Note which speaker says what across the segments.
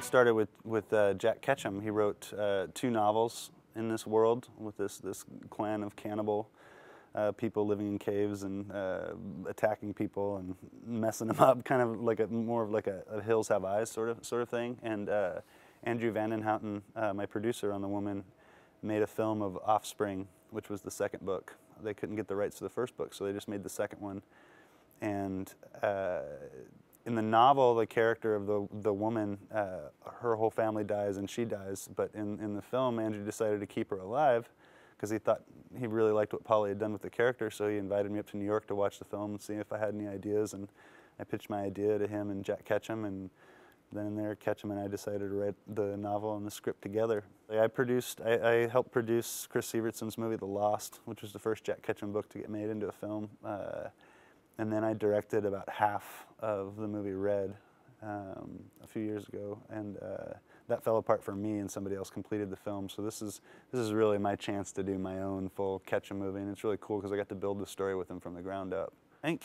Speaker 1: started with Jack Ketchum. He wrote 2 novels in this world with this clan of cannibal people living in caves and attacking people and messing them up, kind of like more of like a Hills Have Eyes sort of thing. And Andrew Vandenhouten, my producer on The Woman, made a film of Offspring, which was the second book. They couldn't get the rights to the first book, so they just made the second one. And in the novel, the character of the woman, her whole family dies and she dies. But in the film, Andrew decided to keep her alive because he thought he really liked what Polly had done with the character. So he invited me up to New York to watch the film and see if I had any ideas. And I pitched my idea to him and Jack Ketchum. And then in there, Ketchum and I decided to write the novel and the script together. I helped produce Chris Severtson's movie The Lost, which was the first Jack Ketchum book to get made into a film. And then I directed about half of the movie Red a few years ago, and that fell apart for me, and somebody else completed the film. So this is really my chance to do my own full Ketchum movie, and it's really cool because I got to build the story with him from the ground up. I think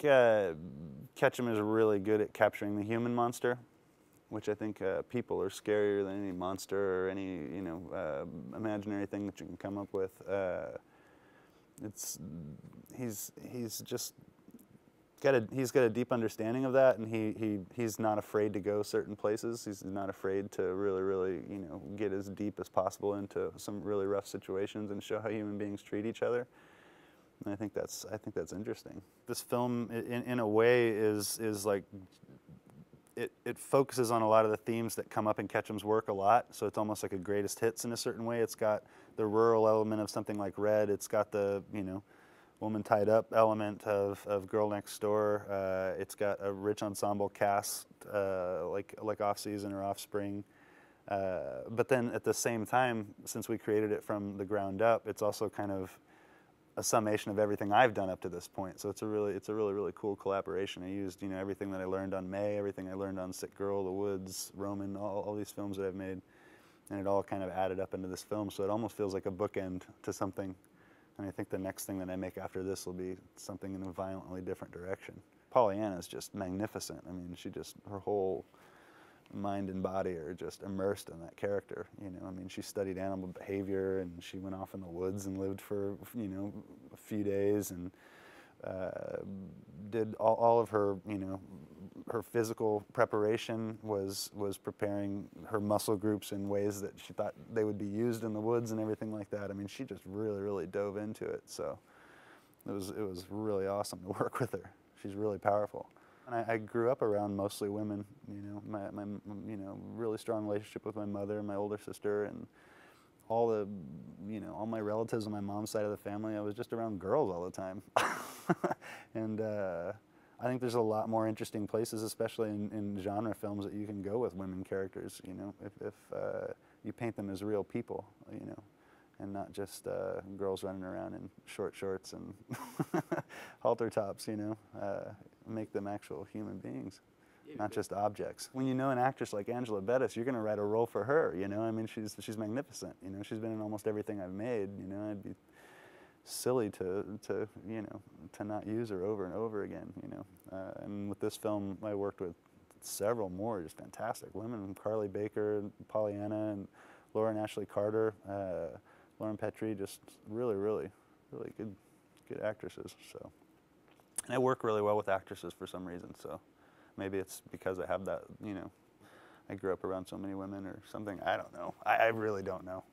Speaker 1: Ketchum is really good at capturing the human monster, which I think people are scarier than any monster or any imaginary thing that you can come up with. He's just he's got a deep understanding of that, and he's not afraid to go certain places. He's not afraid to really get as deep as possible into some really rough situations and show how human beings treat each other. And I think that's interesting. This film, in a way, is like it focuses on a lot of the themes that come up in Ketchum's work a lot. So it's almost like a greatest hits in a certain way. It's got the rural element of something like Red. It's got the woman tied up element of Girl Next Door. It's got a rich ensemble cast like Off Season or Offspring. But then at the same time, since we created it from the ground up, it's also kind of a summation of everything I've done up to this point. So it's a really cool collaboration. I used everything that I learned on May, everything I learned on Sick Girl, The Woods, Roman, all these films that I've made, and it all kind of added up into this film. So it almost feels like a bookend to something. And I think the next thing that I make after this will be something in a violently different direction. Pollyanna is just magnificent. I mean, her whole mind and body are just immersed in that character. I mean, she studied animal behavior, and she went off in the woods and lived for a few days, and did all of her her physical preparation was preparing her muscle groups in ways that she thought they would be used in the woods and everything like that. I mean, she just really dove into it. So it was really awesome to work with her. She's really powerful. And I grew up around mostly women. My really strong relationship with my mother and my older sister, and all my relatives on my mom's side of the family. I was just around girls all the time. And I think there's a lot more interesting places, especially in genre films, that you can go with women characters. If you paint them as real people, and not just girls running around in short shorts and halter tops. Make them actual human beings, not just objects. When you know an actress like Angela Bettis, you're going to write a role for her. I mean, she's magnificent. She's been in almost everything I've made. I'd be silly to not use her over and over again. And with this film, I worked with several more just fantastic women: Carly Baker, Pollyanna, and Lauren Ashley Carter, Lauren Petrie. Just really good actresses. So, and I work really well with actresses for some reason. So maybe it's because I have that. I grew up around so many women or something. I don't know. I really don't know.